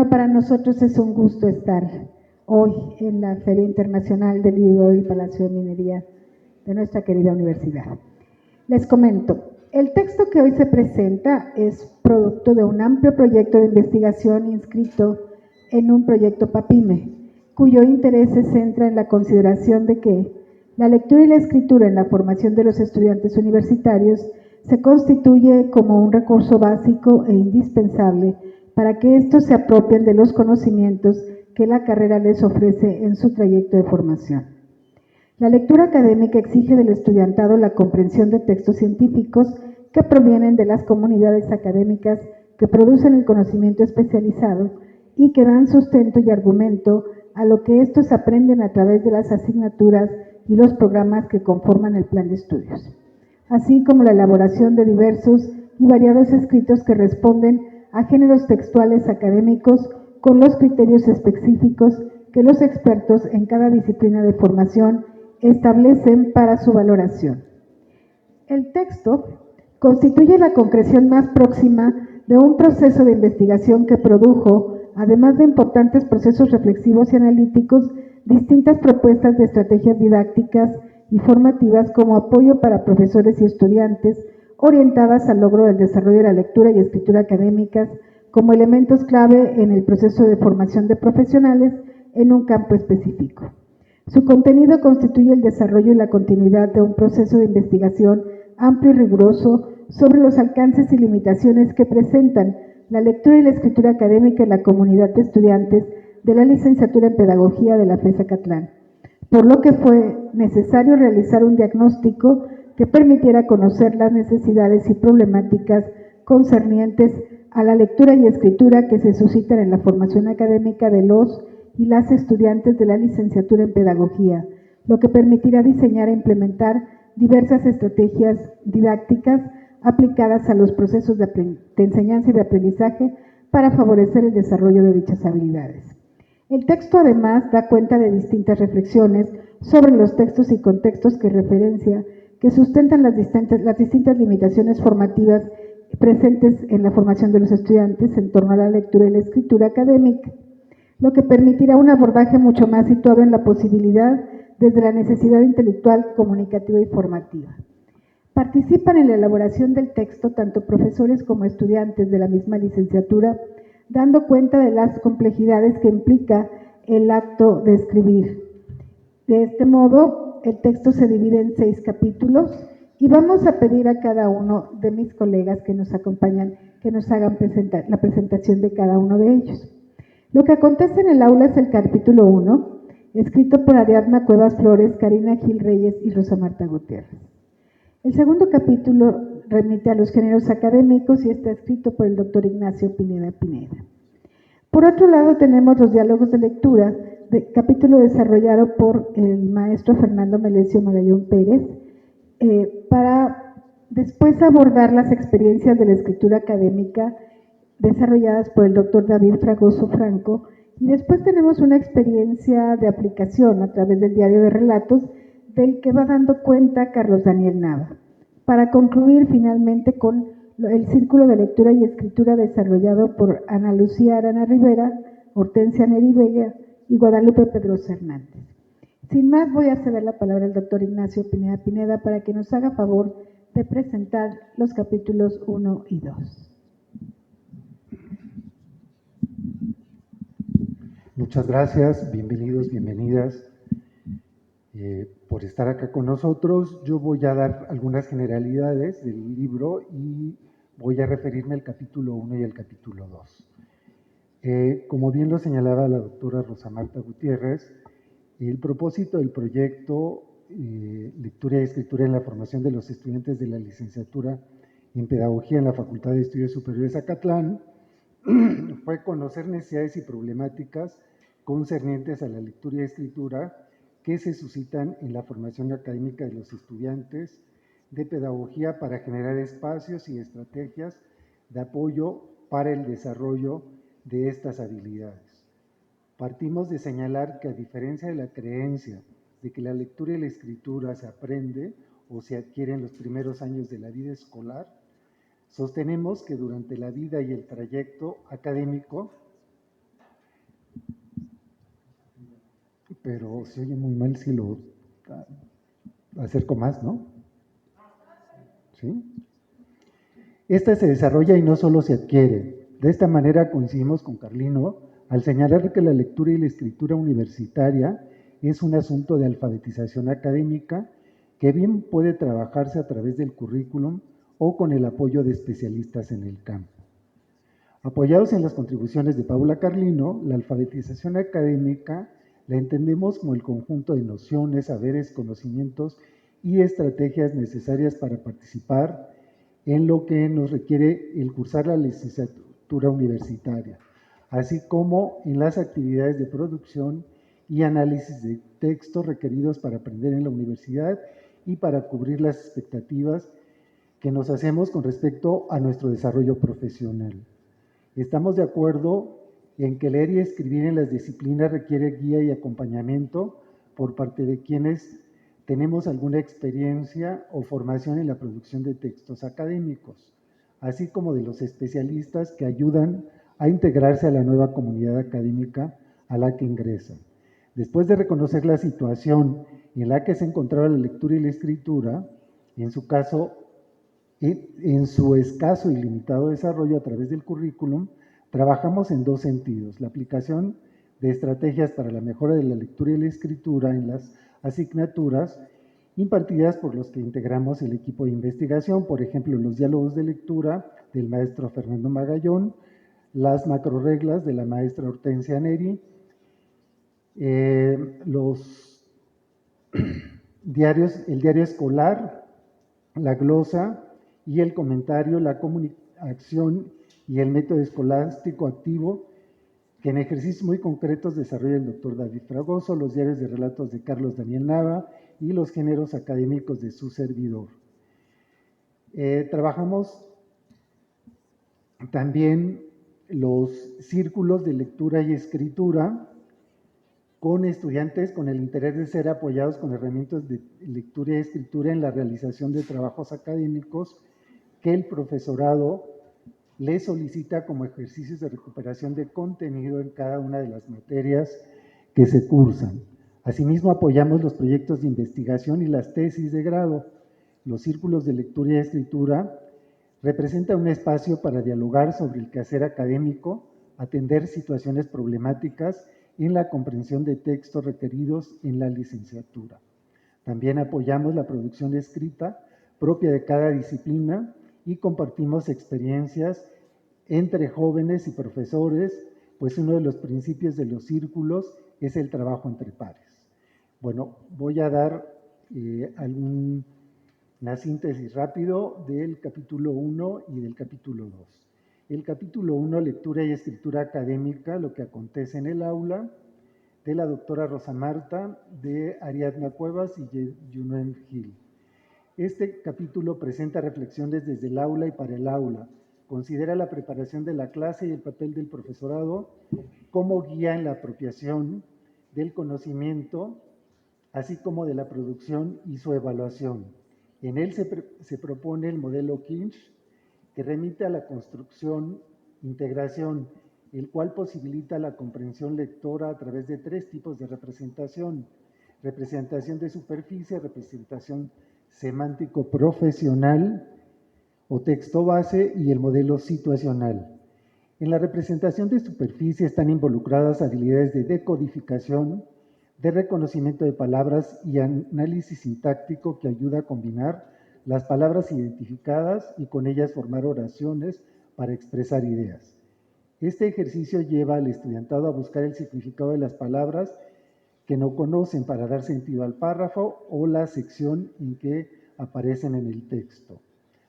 Bueno, para nosotros es un gusto estar hoy en la Feria Internacional del Libro del Palacio de Minería de nuestra querida universidad. Les comento, el texto que hoy se presenta es producto de un amplio proyecto de investigación inscrito en un proyecto PAPIME, cuyo interés se centra en la consideración de que la lectura y la escritura en la formación de los estudiantes universitarios se constituye como un recurso básico e indispensable para que estos se apropien de los conocimientos que la carrera les ofrece en su trayecto de formación. La lectura académica exige del estudiantado la comprensión de textos científicos que provienen de las comunidades académicas que producen el conocimiento especializado y que dan sustento y argumento a lo que estos aprenden a través de las asignaturas y los programas que conforman el plan de estudios, así como la elaboración de diversos y variados escritos que responden a géneros textuales académicos con los criterios específicos que los expertos en cada disciplina de formación establecen para su valoración. El texto constituye la concreción más próxima de un proceso de investigación que produjo, además de importantes procesos reflexivos y analíticos, distintas propuestas de estrategias didácticas y formativas como apoyo para profesores y estudiantes, orientadas al logro del desarrollo de la lectura y escritura académicas como elementos clave en el proceso de formación de profesionales en un campo específico. Su contenido constituye el desarrollo y la continuidad de un proceso de investigación amplio y riguroso sobre los alcances y limitaciones que presentan la lectura y la escritura académica en la comunidad de estudiantes de la licenciatura en Pedagogía de la FES Acatlán, por lo que fue necesario realizar un diagnóstico que permitiera conocer las necesidades y problemáticas concernientes a la lectura y escritura que se suscitan en la formación académica de los y las estudiantes de la licenciatura en Pedagogía, lo que permitirá diseñar e implementar diversas estrategias didácticas aplicadas a los procesos de enseñanza y de aprendizaje para favorecer el desarrollo de dichas habilidades. El texto además da cuenta de distintas reflexiones sobre los textos y contextos que sustentan las distintas limitaciones formativas presentes en la formación de los estudiantes en torno a la lectura y la escritura académica, lo que permitirá un abordaje mucho más situado en la posibilidad desde la necesidad intelectual, comunicativa y formativa. Participan en la elaboración del texto tanto profesores como estudiantes de la misma licenciatura, dando cuenta de las complejidades que implica el acto de escribir. De este modo, el texto se divide en 6 capítulos y vamos a pedir a cada uno de mis colegas que nos acompañan que nos hagan la presentación de cada uno de ellos. Lo que acontece en el aula es el capítulo 1, escrito por Ariadna Cuevas Flores, Karina Gil Reyes y Rosa Marta Gutiérrez. El segundo capítulo remite a los géneros académicos y está escrito por el doctor Ignacio Pineda Pineda. Por otro lado, tenemos los diálogos de lectura, capítulo desarrollado por el maestro Fernando Melesio Magallón Pérez, para después abordar las experiencias de la escritura académica desarrolladas por el doctor David Fragoso Franco, y después tenemos una experiencia de aplicación a través del diario de relatos del que va dando cuenta Carlos Daniel Nava, para concluir finalmente con el círculo de lectura y escritura desarrollado por Ana Lucía Arana Rivera, Hortensia Neri Vega y Guadalupe Pedrosa Hernández. Sin más, voy a ceder la palabra al doctor Ignacio Pineda Pineda para que nos haga favor de presentar los capítulos 1 y 2. Muchas gracias, bienvenidos, bienvenidas por estar acá con nosotros. Yo voy a dar algunas generalidades del libro y voy a referirme al capítulo 1 y al capítulo 2. Como bien lo señalaba la doctora Rosa Marta Gutiérrez, el propósito del proyecto Lectura y Escritura en la formación de los estudiantes de la licenciatura en Pedagogía en la Facultad de Estudios Superiores Acatlán fue conocer necesidades y problemáticas concernientes a la lectura y escritura que se suscitan en la formación académica de los estudiantes de pedagogía para generar espacios y estrategias de apoyo para el desarrollo de estas habilidades. Partimos de señalar que, a diferencia de la creencia de que la lectura y la escritura se aprende o se adquiere en los primeros años de la vida escolar, sostenemos que durante la vida y el trayecto académico pero se oye muy mal si lo acerco más, ¿no? ¿Sí? Esta se desarrolla y no solo se adquiere. De esta manera coincidimos con Carlino al señalar que la lectura y la escritura universitaria es un asunto de alfabetización académica que bien puede trabajarse a través del currículum o con el apoyo de especialistas en el campo. Apoyados en las contribuciones de Paula Carlino, la alfabetización académica la entendemos como el conjunto de nociones, saberes, conocimientos y estrategias necesarias para participar en lo que nos requiere el cursar la licenciatura universitaria, así como en las actividades de producción y análisis de textos requeridos para aprender en la universidad y para cubrir las expectativas que nos hacemos con respecto a nuestro desarrollo profesional. Estamos de acuerdo en que leer y escribir en las disciplinas requiere guía y acompañamiento por parte de quienes tenemos alguna experiencia o formación en la producción de textos académicos, así como de los especialistas que ayudan a integrarse a la nueva comunidad académica a la que ingresan. Después de reconocer la situación en la que se encontraba la lectura y la escritura, en su caso, en su escaso y limitado desarrollo a través del currículum, trabajamos en dos sentidos: la aplicación de estrategias para la mejora de la lectura y la escritura en las asignaturas impartidas por los que integramos el equipo de investigación, por ejemplo, los diálogos de lectura del maestro Fernando Magallón, las macroreglas de la maestra Hortensia Neri, los diarios, el diario escolar, la glosa y el comentario, la comunicación y el método escolástico activo, que en ejercicios muy concretos desarrolla el doctor David Fragoso, los diarios de relatos de Carlos Daniel Nava y los géneros académicos de su servidor. Trabajamos también los círculos de lectura y escritura con estudiantes con el interés de ser apoyados con herramientas de lectura y escritura en la realización de trabajos académicos que el profesorado le solicita como ejercicios de recuperación de contenido en cada una de las materias que se cursan. Asimismo, apoyamos los proyectos de investigación y las tesis de grado. Los círculos de lectura y escritura representan un espacio para dialogar sobre el quehacer académico, atender situaciones problemáticas en la comprensión de textos requeridos en la licenciatura. También apoyamos la producción escrita propia de cada disciplina y compartimos experiencias entre jóvenes y profesores, pues uno de los principios de los círculos es el trabajo entre pares. Bueno, voy a dar una síntesis rápido del capítulo 1 y del capítulo 2. El capítulo 1, lectura y escritura académica, lo que acontece en el aula, de la doctora Rosa Marta, de Ariadna Cuevas y Yunuen Gil. Este capítulo presenta reflexiones desde el aula y para el aula. Considera la preparación de la clase y el papel del profesorado como guía en la apropiación del conocimiento, así como de la producción y su evaluación. En él se propone el modelo Kinch, que remite a la construcción, integración, el cual posibilita la comprensión lectora a través de tres tipos de representación: representación de superficie, representación semántico-profesional o texto base y el modelo situacional. En la representación de superficie están involucradas habilidades de decodificación, de reconocimiento de palabras y análisis sintáctico que ayuda a combinar las palabras identificadas y con ellas formar oraciones para expresar ideas. Este ejercicio lleva al estudiantado a buscar el significado de las palabras que no conocen para dar sentido al párrafo o la sección en que aparecen en el texto.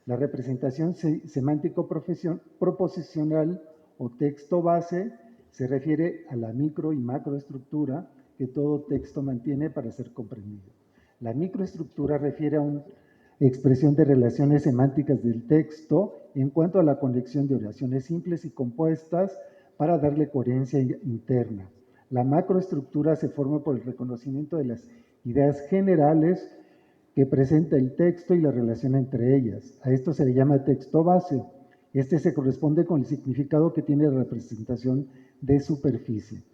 La representación semántico-proposicional o texto base se refiere a la micro y macroestructura que todo texto mantiene para ser comprendido. La microestructura refiere a una expresión de relaciones semánticas del texto en cuanto a la conexión de oraciones simples y compuestas para darle coherencia interna. La macroestructura se forma por el reconocimiento de las ideas generales que presenta el texto y la relación entre ellas. A esto se le llama texto base. Este se corresponde con el significado que tiene la representación de superficie.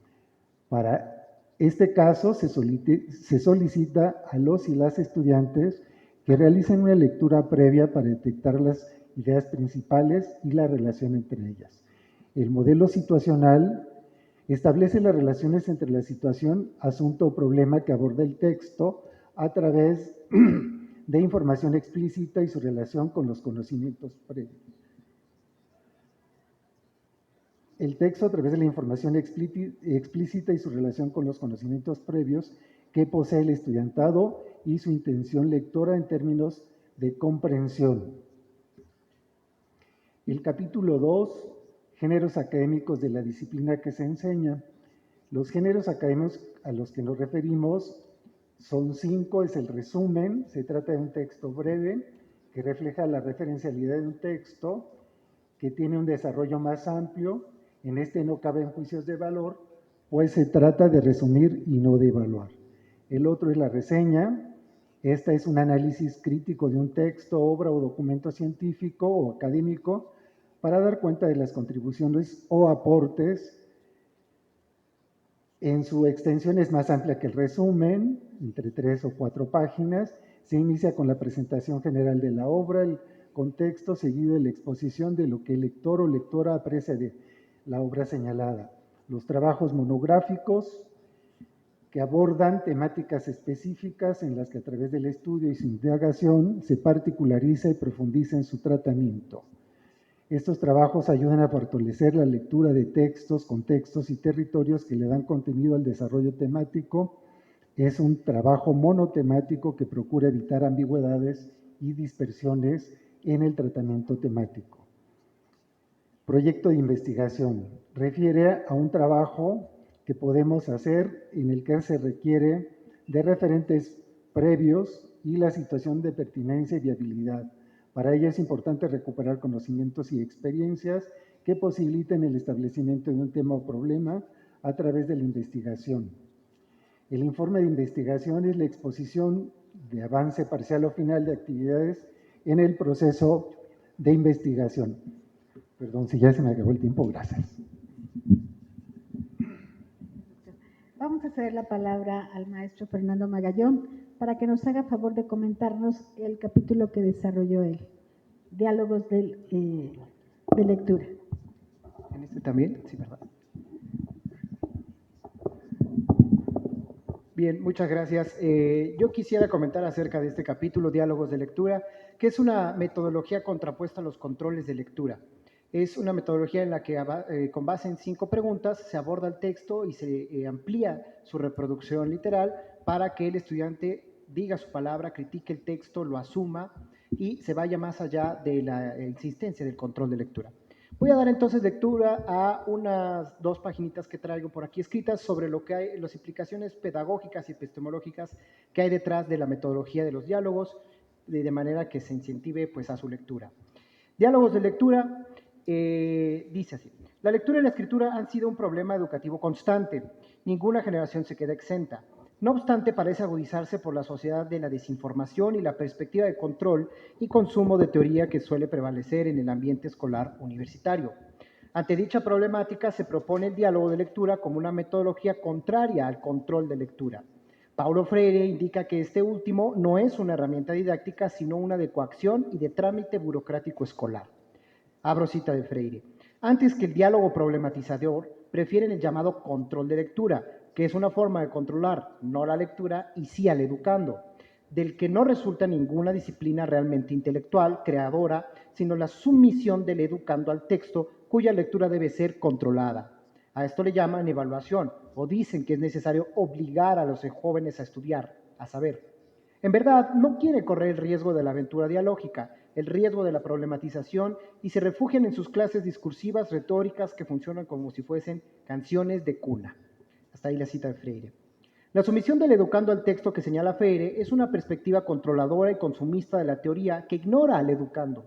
Para Este caso se solicita a los y las estudiantes que realicen una lectura previa para detectar las ideas principales y la relación entre ellas. El modelo situacional establece las relaciones entre la situación, asunto o problema que aborda el texto a través de información explícita y su relación con los conocimientos previos. El texto a través de la información explícita y su relación con los conocimientos previos que posee el estudiantado y su intención lectora en términos de comprensión. El capítulo 2, géneros académicos de la disciplina que se enseña. Los géneros académicos a los que nos referimos son 5, es el resumen, se trata de un texto breve que refleja la referencialidad de un texto que tiene un desarrollo más amplio. En este no caben juicios de valor, pues se trata de resumir y no de evaluar. El otro es la reseña. Esta es un análisis crítico de un texto, obra o documento científico o académico para dar cuenta de las contribuciones o aportes. En su extensión es más amplia que el resumen, entre 3 o 4 páginas. Se inicia con la presentación general de la obra, el contexto, seguido de la exposición de lo que el lector o lectora aprecia de la obra señalada. Los trabajos monográficos que abordan temáticas específicas en las que a través del estudio y su indagación se particulariza y profundiza en su tratamiento. Estos trabajos ayudan a fortalecer la lectura de textos, contextos y territorios que le dan contenido al desarrollo temático. Es un trabajo monotemático que procura evitar ambigüedades y dispersiones en el tratamiento temático. Proyecto de investigación. Refiere a un trabajo que podemos hacer en el que se requiere de referentes previos y la situación de pertinencia y viabilidad. Para ello es importante recuperar conocimientos y experiencias que posibiliten el establecimiento de un tema o problema a través de la investigación. El informe de investigación es la exposición de avance parcial o final de actividades en el proceso de investigación. Perdón, si ya se me acabó el tiempo, gracias. Vamos a ceder la palabra al maestro Fernando Magallón para que nos haga favor de comentarnos el capítulo que desarrolló él, diálogos de lectura. ¿En este también? Sí, ¿verdad? Bien, muchas gracias. Yo quisiera comentar acerca de este capítulo, Diálogos de Lectura, que es una metodología contrapuesta a los controles de lectura. Es una metodología en la que, con base en 5 preguntas, se aborda el texto y se amplía su reproducción literal para que el estudiante diga su palabra, critique el texto, lo asuma y se vaya más allá de la insistencia del control de lectura. Voy a dar entonces lectura a unas 2 paginitas que traigo por aquí escritas sobre lo que hay, las implicaciones pedagógicas y epistemológicas que hay detrás de la metodología de los diálogos, de manera que se incentive pues, a su lectura. Diálogos de lectura. Dice así: la lectura y la escritura han sido un problema educativo constante. Ninguna generación se queda exenta. No obstante, parece agudizarse por la sociedad de la desinformación y la perspectiva de control y consumo de teoría que suele prevalecer en el ambiente escolar universitario. Ante dicha problemática, se propone el diálogo de lectura como una metodología contraria al control de lectura. Paulo Freire indica que este último no es una herramienta didáctica, sino una de coacción y de trámite burocrático escolar. Abro cita de Freire. Antes que el diálogo problematizador, prefieren el llamado control de lectura, que es una forma de controlar no la lectura y sí al educando, del que no resulta ninguna disciplina realmente intelectual, creadora, sino la sumisión del educando al texto, cuya lectura debe ser controlada. A esto le llaman evaluación, o dicen que es necesario obligar a los jóvenes a estudiar, a saber. En verdad, no quiere correr el riesgo de la aventura dialógica, el riesgo de la problematización, y se refugian en sus clases discursivas retóricas que funcionan como si fuesen canciones de cuna. Hasta ahí la cita de Freire. La sumisión del educando al texto que señala Freire es una perspectiva controladora y consumista de la teoría que ignora al educando,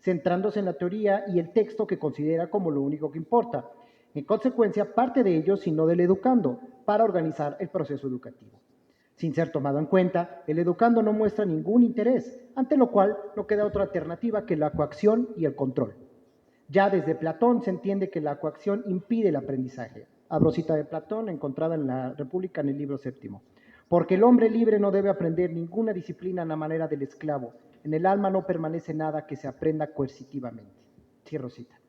centrándose en la teoría y el texto que considera como lo único que importa. En consecuencia, parte de ello, sino del educando, para organizar el proceso educativo. Sin ser tomado en cuenta, el educando no muestra ningún interés, ante lo cual no queda otra alternativa que la coacción y el control. Ya desde Platón se entiende que la coacción impide el aprendizaje. Abro cita de Platón, encontrada en la República en el libro séptimo. Porque el hombre libre no debe aprender ninguna disciplina a la manera del esclavo. En el alma no permanece nada que se aprenda coercitivamente. Cierro cita.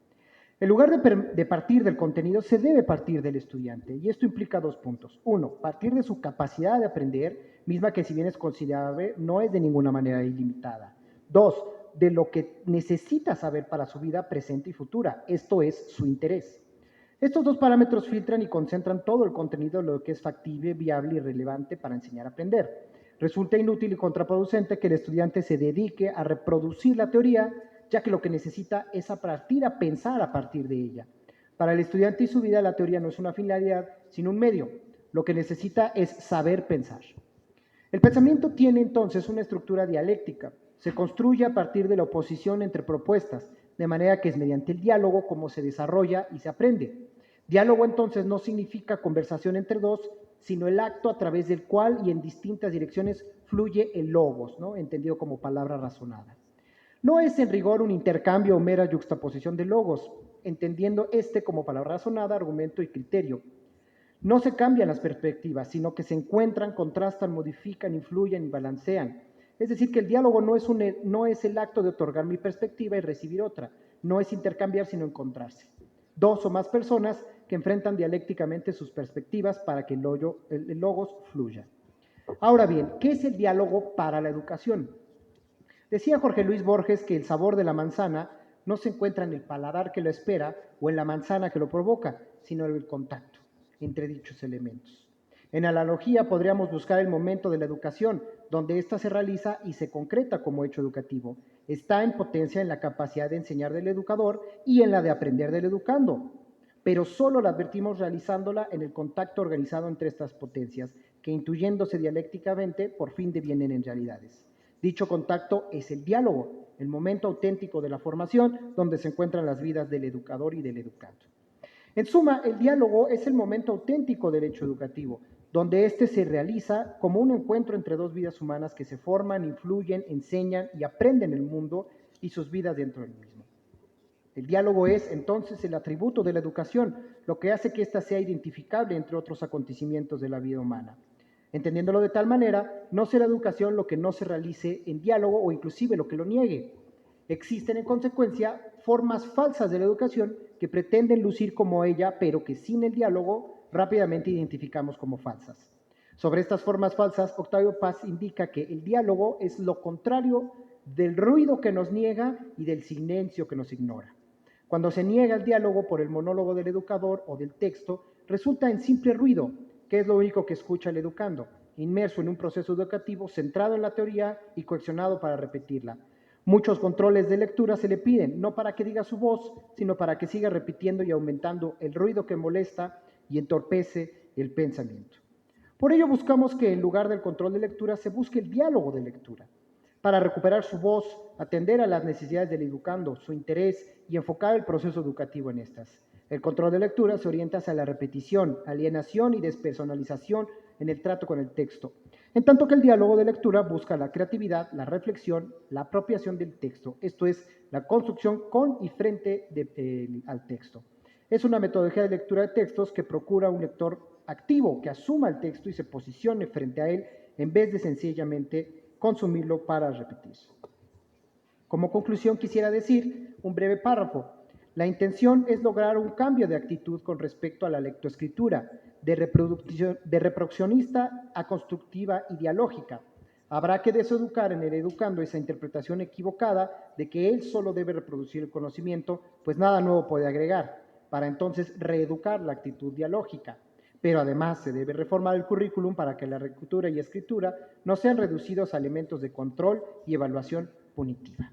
En lugar de partir del contenido, se debe partir del estudiante, y esto implica 2 puntos. 1, partir de su capacidad de aprender, misma que si bien es considerable, no es de ninguna manera ilimitada. 2, de lo que necesita saber para su vida presente y futura, esto es su interés. Estos 2 parámetros filtran y concentran todo el contenido de lo que es factible, viable y relevante para enseñar a aprender. Resulta inútil y contraproducente que el estudiante se dedique a reproducir la teoría, ya que lo que necesita es partir a pensar a partir de ella. Para el estudiante y su vida, la teoría no es una finalidad, sino un medio. Lo que necesita es saber pensar. El pensamiento tiene entonces una estructura dialéctica. Se construye a partir de la oposición entre propuestas, de manera que es mediante el diálogo como se desarrolla y se aprende. Diálogo entonces no significa conversación entre dos, sino el acto a través del cual y en distintas direcciones fluye el logos, ¿no? Entendido como palabra razonada. No es en rigor un intercambio o mera yuxtaposición de logos, entendiendo este como palabra razonada, argumento y criterio. No se cambian las perspectivas, sino que se encuentran, contrastan, modifican, influyen y balancean. Es decir, que el diálogo no es el acto de otorgar mi perspectiva y recibir otra, no es intercambiar, sino encontrarse. 2 o más personas que enfrentan dialécticamente sus perspectivas para que el logos fluya. Ahora bien, ¿qué es el diálogo para la educación? Decía Jorge Luis Borges que el sabor de la manzana no se encuentra en el paladar que lo espera o en la manzana que lo provoca, sino en el contacto entre dichos elementos. En analogía podríamos buscar el momento de la educación, donde ésta se realiza y se concreta como hecho educativo. Está en potencia en la capacidad de enseñar del educador y en la de aprender del educando, pero solo la advertimos realizándola en el contacto organizado entre estas potencias, que intuyéndose dialécticamente por fin devienen en realidades. Dicho contacto es el diálogo, el momento auténtico de la formación donde se encuentran las vidas del educador y del educando. En suma, el diálogo es el momento auténtico del hecho educativo, donde éste se realiza como un encuentro entre 2 vidas humanas que se forman, influyen, enseñan y aprenden el mundo y sus vidas dentro del mismo. El diálogo es, entonces, el atributo de la educación, lo que hace que ésta sea identificable entre otros acontecimientos de la vida humana. Entendiéndolo de tal manera, no será educación lo que no se realice en diálogo o inclusive lo que lo niegue. Existen, en consecuencia, formas falsas de la educación que pretenden lucir como ella, pero que sin el diálogo rápidamente identificamos como falsas. Sobre estas formas falsas, Octavio Paz indica que el diálogo es lo contrario del ruido que nos niega y del silencio que nos ignora. Cuando se niega el diálogo por el monólogo del educador o del texto, resulta en simple ruido, que es lo único que escucha el educando, inmerso en un proceso educativo centrado en la teoría y coaccionado para repetirla. Muchos controles de lectura se le piden, no para que diga su voz, sino para que siga repitiendo y aumentando el ruido que molesta y entorpece el pensamiento. Por ello buscamos que en lugar del control de lectura se busque el diálogo de lectura, para recuperar su voz, atender a las necesidades del educando, su interés y enfocar el proceso educativo en estas. El control de lectura se orienta hacia la repetición, alienación y despersonalización en el trato con el texto, en tanto que el diálogo de lectura busca la creatividad, la reflexión, la apropiación del texto, esto es, la construcción con y frente al texto. Es una metodología de lectura de textos que procura un lector activo, que asuma el texto y se posicione frente a él en vez de sencillamente consumirlo para repetir. Como conclusión quisiera decir un breve párrafo. La intención es lograr un cambio de actitud con respecto a la lectoescritura, de reproduccionista a constructiva y dialógica. Habrá que deseducar en el educando esa interpretación equivocada de que él solo debe reproducir el conocimiento, pues nada nuevo puede agregar, para entonces reeducar la actitud dialógica. Pero además se debe reformar el currículum para que la lectura y escritura no sean reducidos a elementos de control y evaluación punitiva.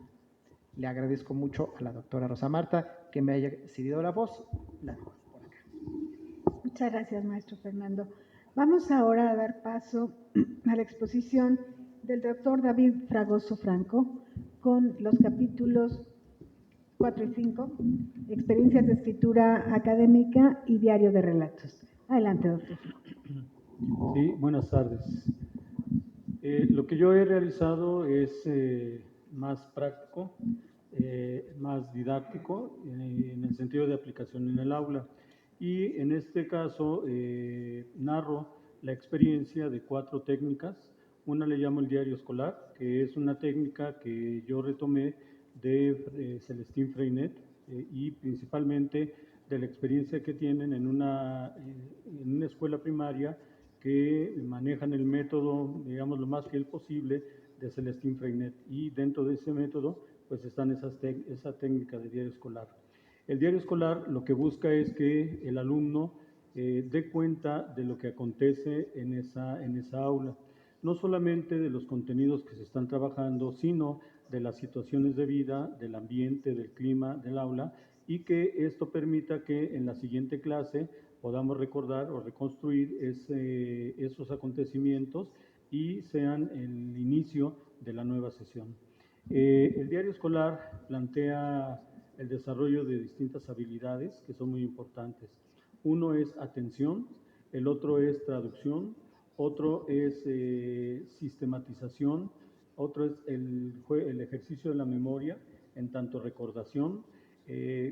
Le agradezco mucho a la doctora Rosa Marta que me haya cedido la voz. La dejo por acá. Muchas gracias, maestro Fernando. Vamos ahora a dar paso a la exposición del doctor David Fragoso Franco con los capítulos 4 y 5, experiencias de escritura académica y diario de relatos. Adelante, doctor. Sí, buenas tardes. Lo que yo he realizado es más práctico, más didáctico, en el sentido de aplicación en el aula. Y en este caso narro la experiencia de 4 técnicas. Una le llamo el diario escolar, que es una técnica que yo retomé de Celestín Freinet y principalmente de la experiencia que tienen en una escuela primaria que manejan el método, digamos, lo más fiel posible de Celestín Freinet. Y dentro de ese método, pues están esa técnica de diario escolar. El diario escolar lo que busca es que el alumno dé cuenta de lo que acontece en esa aula. No solamente de los contenidos que se están trabajando, sino de las situaciones de vida, del ambiente, del clima del aula, y que esto permita que en la siguiente clase podamos recordar o reconstruir esos acontecimientos y sean el inicio de la nueva sesión. El diario escolar plantea el desarrollo de distintas habilidades que son muy importantes. Uno es atención, el otro es traducción, otro es sistematización, otro es el ejercicio de la memoria, en tanto recordación.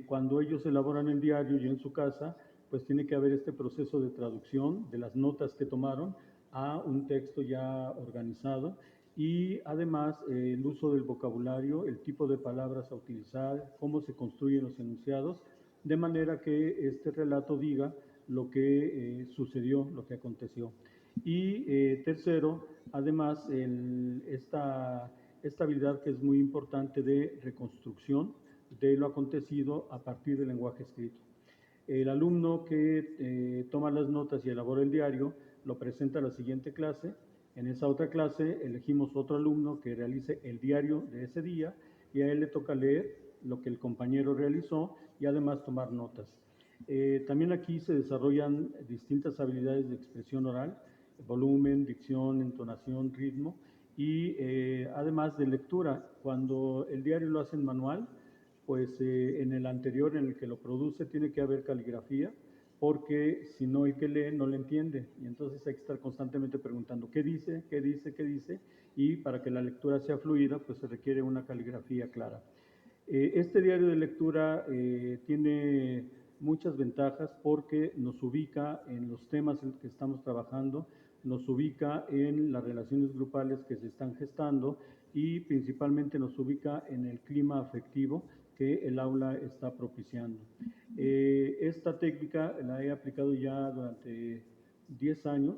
Cuando ellos elaboran el diario y en su casa, pues tiene que haber este proceso de traducción de las notas que tomaron a un texto ya organizado y además el uso del vocabulario, el tipo de palabras a utilizar, cómo se construyen los enunciados, de manera que este relato diga lo que sucedió, lo que aconteció. Y tercero, además, esta habilidad que es muy importante de reconstrucción de lo acontecido a partir del lenguaje escrito. El alumno que toma las notas y elabora el diario lo presenta a la siguiente clase. En esa otra clase elegimos otro alumno que realice el diario de ese día y a él le toca leer lo que el compañero realizó y además tomar notas. También aquí se desarrollan distintas habilidades de expresión oral, volumen, dicción, entonación, ritmo y además de lectura. Cuando el diario lo hacen manual, pues en el anterior en el que lo produce tiene que haber caligrafía, porque si no el que lee no le entiende, y entonces hay que estar constantemente preguntando qué dice, qué dice, qué dice, y para que la lectura sea fluida, pues se requiere una caligrafía clara. Este diario de lectura tiene muchas ventajas porque nos ubica en los temas en que estamos trabajando, nos ubica en las relaciones grupales que se están gestando y principalmente nos ubica en el clima afectivo que el aula está propiciando. Esta técnica la he aplicado ya durante 10 años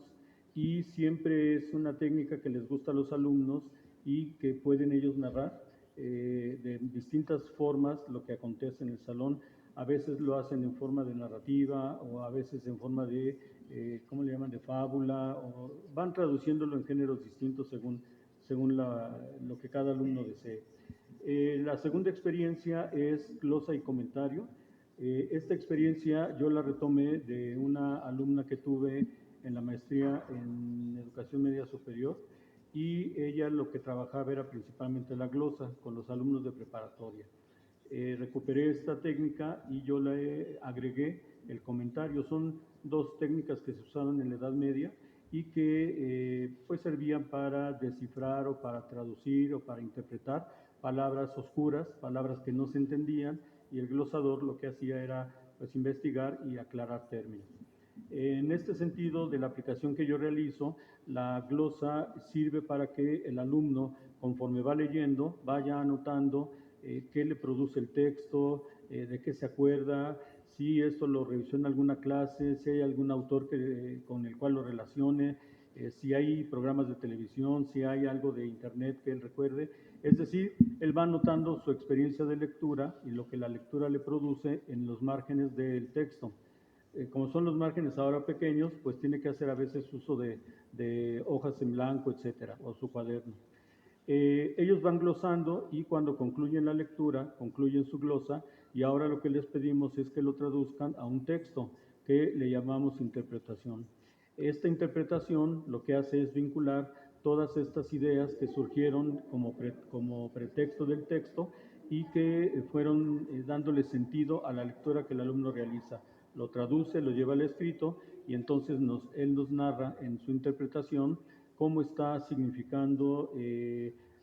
y siempre es una técnica que les gusta a los alumnos y que pueden ellos narrar de distintas formas lo que acontece en el salón. A veces lo hacen en forma de narrativa o a veces en forma de, ¿cómo le llaman?, de fábula, o van traduciéndolo en géneros distintos según lo que cada alumno desee. La segunda experiencia es glosa y comentario. Esta experiencia yo la retomé de una alumna que tuve en la maestría en educación media superior y ella lo que trabajaba era principalmente la glosa con los alumnos de preparatoria. Recuperé esta técnica y yo le agregué el comentario. Son 2 técnicas que se usaban en la Edad Media y que pues servían para descifrar o para traducir o para interpretar palabras oscuras, palabras que no se entendían, y el glosador lo que hacía era pues investigar y aclarar términos. En este sentido, de la aplicación que yo realizo, la glosa sirve para que el alumno, conforme va leyendo, vaya anotando qué le produce el texto, de qué se acuerda, si esto lo revisó en alguna clase, si hay algún autor con el cual lo relacione, si hay programas de televisión, si hay algo de internet que él recuerde. Es decir, él va anotando su experiencia de lectura y lo que la lectura le produce en los márgenes del texto. Como son los márgenes ahora pequeños, pues tiene que hacer a veces uso de hojas en blanco, etcétera, o su cuaderno. Ellos van glosando y cuando concluyen la lectura, concluyen su glosa y ahora lo que les pedimos es que lo traduzcan a un texto que le llamamos interpretación. Esta interpretación lo que hace es vincular todas estas ideas que surgieron como pretexto del texto y que fueron dándole sentido a la lectura que el alumno realiza. Lo traduce, lo lleva al escrito y entonces él nos narra en su interpretación cómo está significando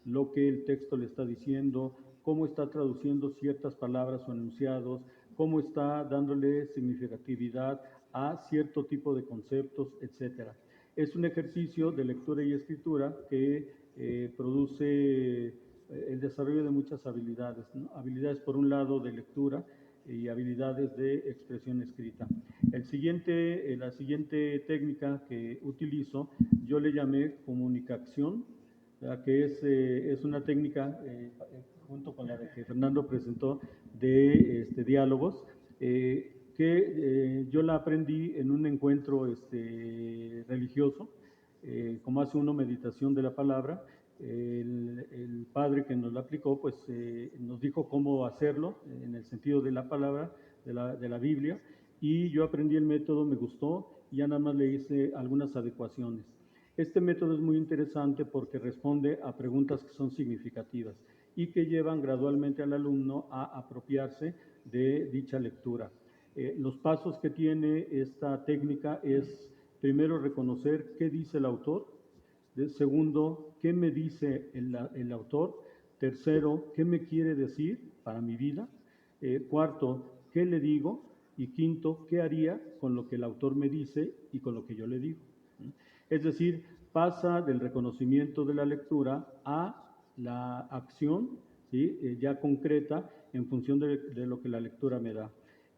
lo que el texto le está diciendo, cómo está traduciendo ciertas palabras o enunciados, cómo está dándole significatividad a cierto tipo de conceptos, etcétera. Es un ejercicio de lectura y escritura que produce el desarrollo de muchas habilidades, ¿no? Habilidades, por un lado, de lectura y habilidades de expresión escrita. La siguiente técnica que utilizo, yo le llamé comunicación, que es una técnica, junto con la de que Fernando presentó, de diálogos, que yo la aprendí en un encuentro religioso, como hace uno meditación de la palabra. El padre que nos la aplicó, pues nos dijo cómo hacerlo en el sentido de la palabra, de la Biblia, y yo aprendí el método, me gustó, y ya nada más le hice algunas adecuaciones. Este método es muy interesante porque responde a preguntas que son significativas y que llevan gradualmente al alumno a apropiarse de dicha lectura. Los pasos que tiene esta técnica es, primero, reconocer qué dice el autor. Segundo, ¿qué me dice el autor? Tercero, ¿qué me quiere decir para mi vida? Cuarto, ¿qué le digo? Y quinto, ¿qué haría con lo que el autor me dice y con lo que yo le digo? Es decir, pasa del reconocimiento de la lectura a la acción, ¿sí? Ya concreta en función de lo que la lectura me da.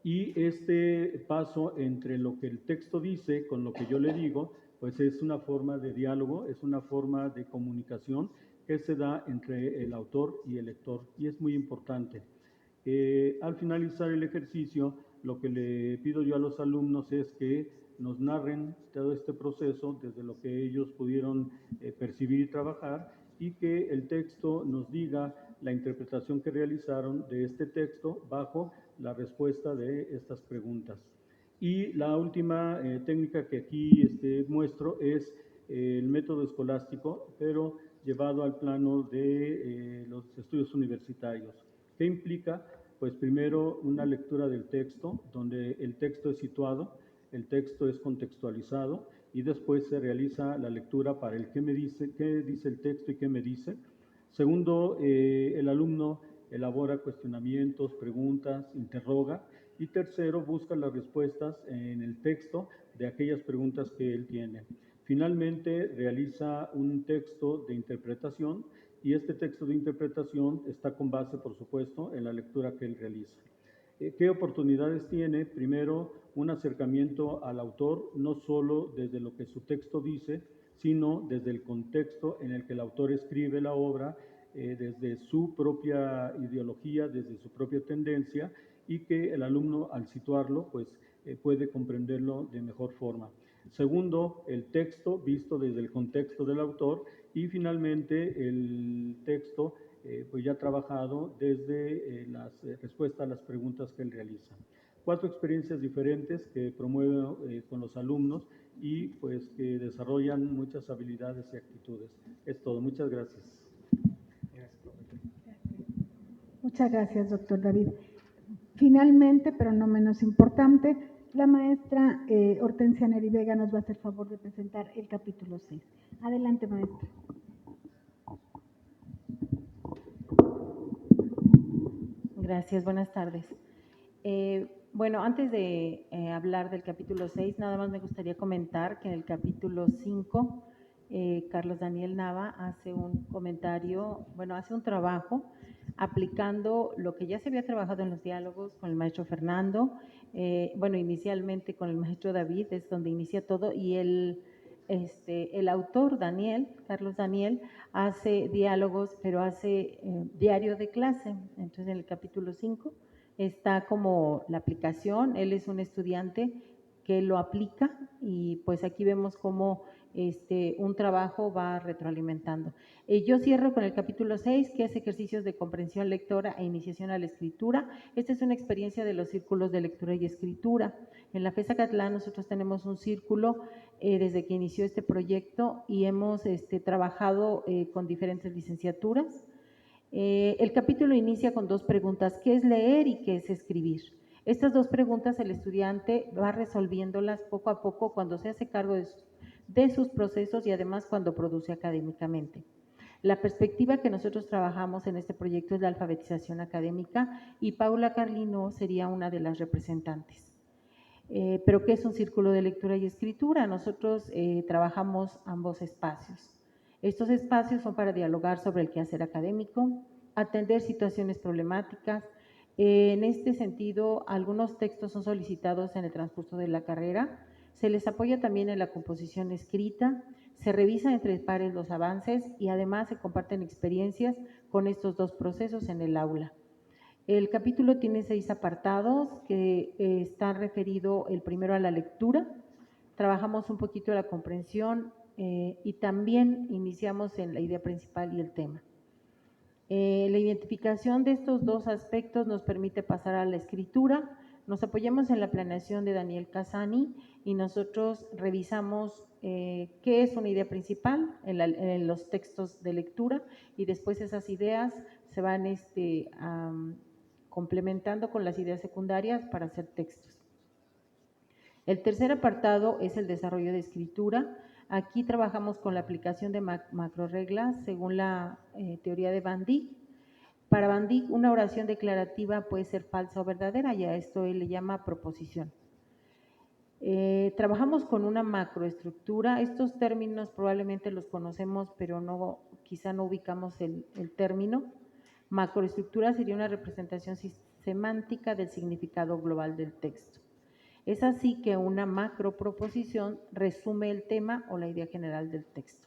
Y este paso entre lo que el texto dice con lo que yo le digo, pues es una forma de diálogo, es una forma de comunicación que se da entre el autor y el lector, y es muy importante. Al finalizar el ejercicio, lo que le pido yo a los alumnos es que nos narren todo este proceso desde lo que ellos pudieron percibir y trabajar, y que el texto nos diga la interpretación que realizaron de este texto bajo la respuesta de estas preguntas. Y la última técnica que aquí muestro es el método escolástico, pero llevado al plano de los estudios universitarios. ¿Qué implica? Pues primero una lectura del texto, donde el texto es situado, el texto es contextualizado, y después se realiza la lectura para el qué dice el texto y qué me dice. Segundo, el alumno elabora cuestionamientos, preguntas, interroga. Y tercero, busca las respuestas en el texto de aquellas preguntas que él tiene. Finalmente, realiza un texto de interpretación, y este texto de interpretación está con base, por supuesto, en la lectura que él realiza. ¿Qué oportunidades tiene? Primero, un acercamiento al autor, no solo desde lo que su texto dice, sino desde el contexto en el que el autor escribe la obra, desde su propia ideología, desde su propia tendencia, y que el alumno, al situarlo, pues puede comprenderlo de mejor forma. Segundo, el texto visto desde el contexto del autor, y finalmente el texto pues ya trabajado desde las respuestas a las preguntas que él realiza. 4 experiencias diferentes que promuevo con los alumnos, y pues que desarrollan muchas habilidades y actitudes. Es todo. Muchas gracias. Muchas gracias, doctor David. Finalmente, pero no menos importante, la maestra Hortensia Neri Vega nos va a hacer favor de presentar el capítulo 6. Adelante, maestra. Gracias, buenas tardes. Bueno, antes de hablar del capítulo 6, nada más me gustaría comentar que en el capítulo 5, Carlos Daniel Nava hace un comentario, bueno, hace un trabajo aplicando lo que ya se había trabajado en los diálogos con el maestro Fernando, bueno, inicialmente con el maestro David, es donde inicia todo, y el autor Daniel, Carlos Daniel, hace diálogos, pero hace diario de clase. Entonces, en el capítulo 5 está como la aplicación, él es un estudiante que lo aplica, y pues aquí vemos cómo un trabajo va retroalimentando. Yo cierro con el capítulo 6, que es ejercicios de comprensión lectora e iniciación a la escritura. Esta es una experiencia de los círculos de lectura y escritura. En la FES Acatlán nosotros tenemos un círculo desde que inició este proyecto, y hemos trabajado con diferentes licenciaturas. El capítulo inicia con 2 preguntas: ¿qué es leer y qué es escribir? Estas 2 preguntas el estudiante va resolviéndolas poco a poco cuando se hace cargo de sus procesos, y además cuando produce académicamente. La perspectiva que nosotros trabajamos en este proyecto es la alfabetización académica y Paula Carlino sería una de las representantes. Pero ¿qué es un círculo de lectura y escritura? Nosotros trabajamos ambos espacios. Estos espacios son para dialogar sobre el quehacer académico, atender situaciones problemáticas. En este sentido, algunos textos son solicitados en el transcurso de la carrera, se les apoya también en la composición escrita, se revisan entre pares los avances y además se comparten experiencias con estos dos procesos en el aula. El capítulo tiene 6 apartados que están referidos el primero a la lectura, trabajamos un poquito la comprensión y también iniciamos en la idea principal y el tema. La identificación de estos dos aspectos nos permite pasar a la escritura. Nos apoyamos en la planeación de Daniel Casani y nosotros revisamos qué es una idea principal en los textos de lectura y después esas ideas se van complementando con las ideas secundarias para hacer textos. El tercer apartado es el desarrollo de escritura. Aquí trabajamos con la aplicación de macroreglas según la teoría de Van Dijk. Para Van Dijk, una oración declarativa puede ser falsa o verdadera, y a esto él le llama proposición. Trabajamos con una macroestructura. Estos términos probablemente los conocemos, pero quizá no ubicamos el término. Macroestructura sería una representación semántica del significado global del texto. Es así que una macroproposición resume el tema o la idea general del texto.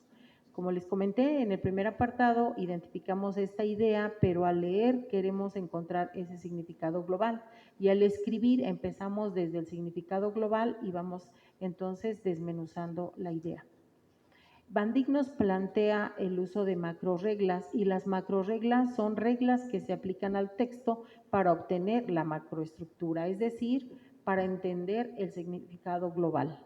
Como les comenté, en el primer apartado identificamos esta idea, pero al leer queremos encontrar ese significado global y al escribir empezamos desde el significado global y vamos entonces desmenuzando la idea. Van Dijk nos plantea el uso de macroreglas y las macroreglas son reglas que se aplican al texto para obtener la macroestructura, es decir, para entender el significado global.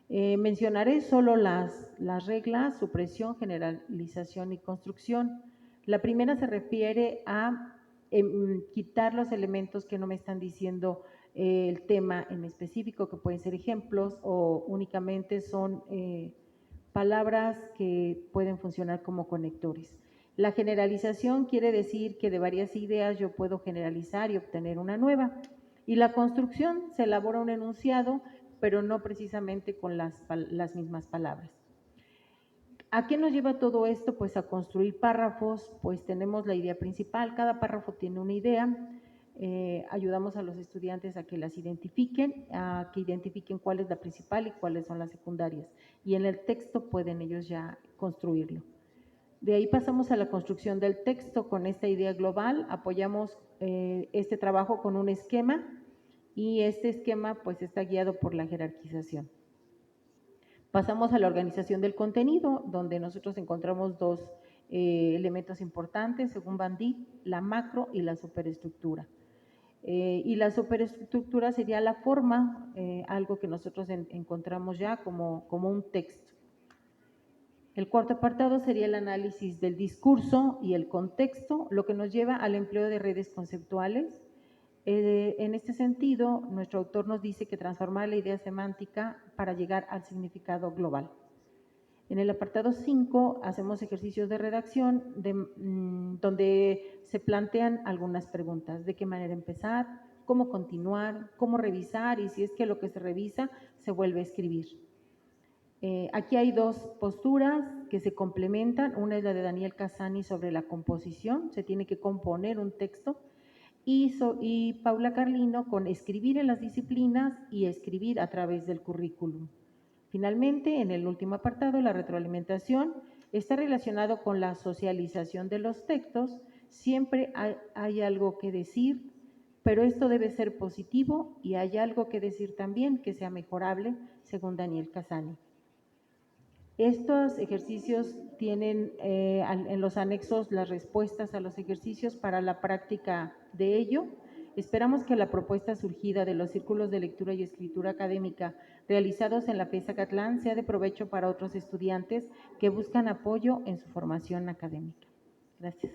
Mencionaré solo las reglas: supresión, generalización y construcción. La primera se refiere a quitar los elementos que no me están diciendo el tema en específico, que pueden ser ejemplos o únicamente son palabras que pueden funcionar como conectores. La generalización quiere decir que de varias ideas yo puedo generalizar y obtener una nueva. Y la construcción, se elabora un enunciado, pero no precisamente con las mismas palabras. ¿A qué nos lleva todo esto? Pues a construir párrafos, pues tenemos la idea principal, cada párrafo tiene una idea, ayudamos a los estudiantes a que las identifiquen, a que identifiquen cuál es la principal y cuáles son las secundarias, y en el texto pueden ellos ya construirlo. De ahí pasamos a la construcción del texto con esta idea global, apoyamos este trabajo con un esquema, y este esquema pues está guiado por la jerarquización. Pasamos a la organización del contenido, donde nosotros encontramos dos elementos importantes, según Van Dijk, la macro y la superestructura. Y la superestructura sería la forma, algo que nosotros encontramos ya como un texto. El cuarto apartado sería el análisis del discurso y el contexto, lo que nos lleva al empleo de redes conceptuales. En este sentido, nuestro autor nos dice que transformar la idea semántica para llegar al significado global. En el apartado 5 hacemos ejercicios de redacción donde se plantean algunas preguntas: de qué manera empezar, cómo continuar, cómo revisar y si es que lo que se revisa se vuelve a escribir. Aquí hay dos posturas que se complementan. Una es la de Daniel Casani sobre la composición, se tiene que componer un texto, y Paula Carlino con escribir en las disciplinas y escribir a través del currículum. Finalmente, en el último apartado, la retroalimentación está relacionado con la socialización de los textos. Siempre hay algo que decir, pero esto debe ser positivo y hay algo que decir también que sea mejorable, según Daniel Casani. Estos ejercicios tienen en los anexos las respuestas a los ejercicios para la práctica de ello. Esperamos que la propuesta surgida de los círculos de lectura y escritura académica realizados en la FES Zacatlán sea de provecho para otros estudiantes que buscan apoyo en su formación académica. Gracias.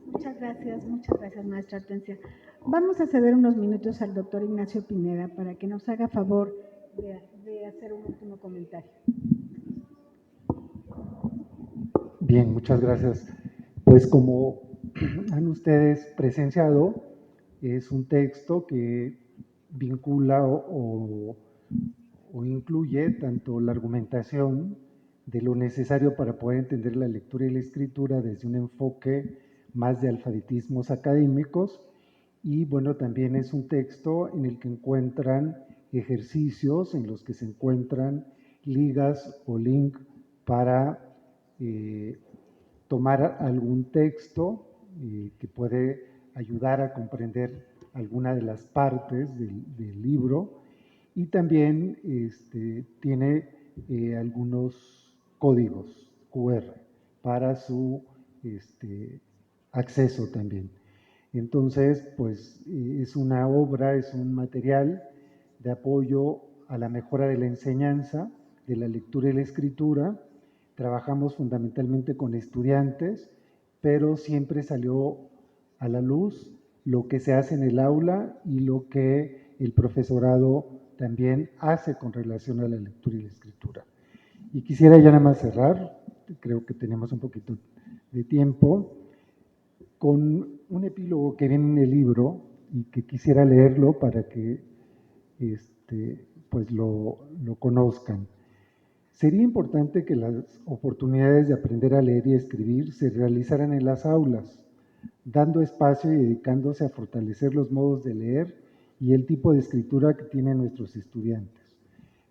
Muchas gracias, maestra Hortensia. Vamos a ceder unos minutos al doctor Ignacio Pineda para que nos haga favor de hacer un último comentario. Bien, muchas gracias. Pues como han ustedes presenciado, es un texto que vincula o incluye tanto la argumentación de lo necesario para poder entender la lectura y la escritura desde un enfoque más de alfabetismos académicos, y bueno, también es un texto en el que encuentran ejercicios, en los que se encuentran ligas o link para tomar algún texto que puede ayudar a comprender alguna de las partes del libro, y también tiene algunos códigos QR para su acceso también. Entonces, pues es una obra, es un material de apoyo a la mejora de la enseñanza, de la lectura y la escritura. Trabajamos fundamentalmente con estudiantes, pero siempre salió a la luz lo que se hace en el aula y lo que el profesorado también hace con relación a la lectura y la escritura. Y quisiera ya nada más cerrar, creo que tenemos un poquito de tiempo, con un epílogo que viene en el libro y que quisiera leerlo para que pues lo conozcan. Sería importante que las oportunidades de aprender a leer y escribir se realizaran en las aulas, dando espacio y dedicándose a fortalecer los modos de leer y el tipo de escritura que tienen nuestros estudiantes.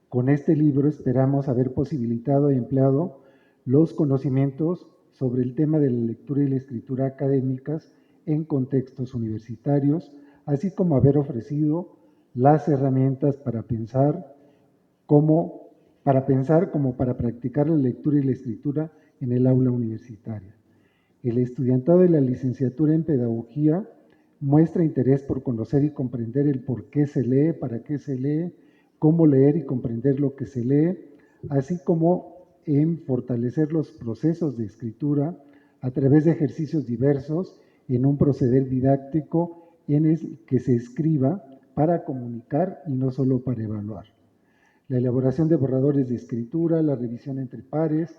Con este libro esperamos haber posibilitado y empleado los conocimientos sobre el tema de la lectura y la escritura académicas en contextos universitarios, así como haber ofrecido las herramientas para pensar como para practicar la lectura y la escritura en el aula universitaria. El estudiantado de la licenciatura en Pedagogía muestra interés por conocer y comprender el por qué se lee, para qué se lee, cómo leer y comprender lo que se lee, así como en fortalecer los procesos de escritura a través de ejercicios diversos en un proceder didáctico en el que se escriba para comunicar y no solo para evaluar. La elaboración de borradores de escritura, la revisión entre pares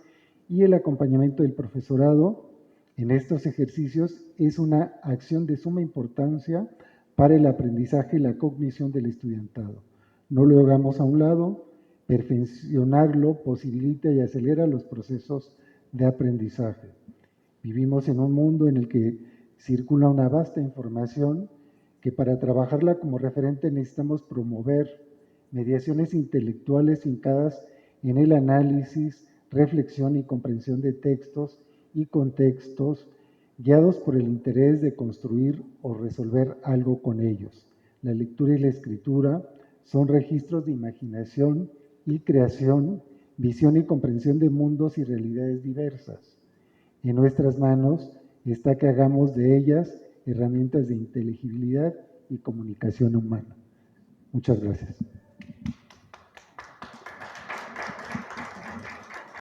y el acompañamiento del profesorado en estos ejercicios es una acción de suma importancia para el aprendizaje y la cognición del estudiantado. No lo hagamos a un lado, perfeccionarlo posibilita y acelera los procesos de aprendizaje. Vivimos en un mundo en el que circula una vasta información que para trabajarla como referente necesitamos promover mediaciones intelectuales fincadas en el análisis, reflexión y comprensión de textos y contextos, guiados por el interés de construir o resolver algo con ellos. La lectura y la escritura son registros de imaginación y creación, visión y comprensión de mundos y realidades diversas. En nuestras manos está que hagamos de ellas herramientas de inteligibilidad y comunicación humana. Muchas gracias.